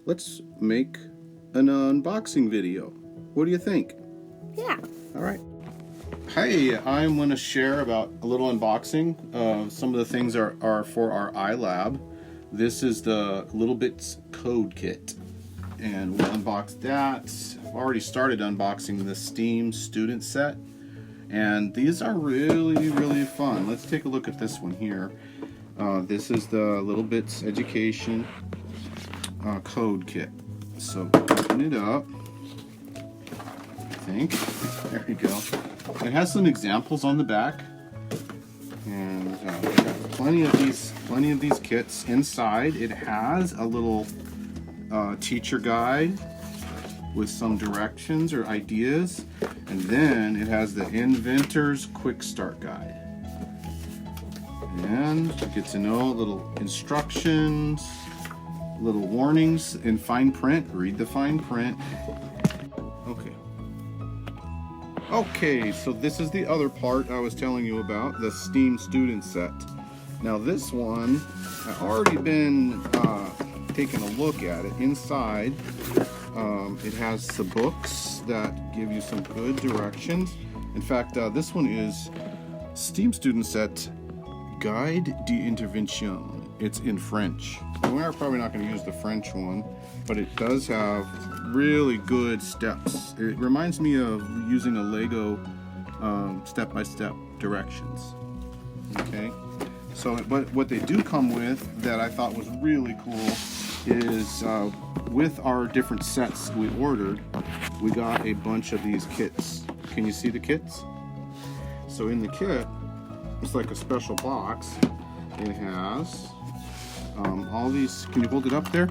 let's make an unboxing video. What do you think? Yeah. All right. Hey, I'm going to share about a little unboxing. Some of the things are for our iLab. This is the Little Bits code kit, and we'll unbox that. I've already started unboxing the STEAM student set, and these are really fun. Let's take a look at this one here. This is the Little Bits education code kit. So open it up. I think there you go. It has some examples on the back, and we've got plenty of these kits inside. It has a little teacher guide with some directions or ideas, and then it has the inventor's quick start guide, and you get to know little instructions, little warnings in fine print. Read the fine print. Okay, so this is the other part I was telling you about, the STEAM student set. Now this one, I've already been taking a look at it. Inside, it has the books that give you some good directions. In fact, this one is STEAM student set Guide d'intervention. It's in French. We're probably not going to use the French one, but it does have really good steps. It reminds me of using a Lego step-by-step directions. Okay, so what they do come with that I thought was really cool is with our different sets we ordered, we got a bunch of these kits. Can you see the kits? So in the kit, it's like a special box. It has all these. Can you hold it up there?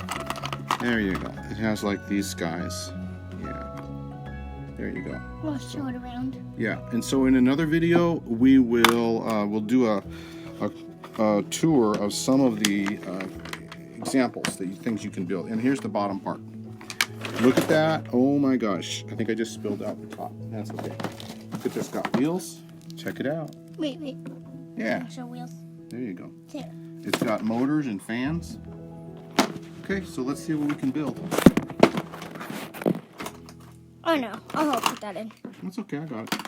There you go. It has like these guys. Yeah. There you go. We'll show it around. Yeah. And so in another video, we will we'll do a tour of some of the examples, the things you can build. And here's the bottom part. Look at that. Oh my gosh. I think I just spilled out the top. That's okay. Look at this. Got wheels. Check it out. Wait. Yeah. Show wheels. There you go. There. It's got motors and fans. Okay, so let's see what we can build. Oh no, I'll help put that in. That's okay, I got it.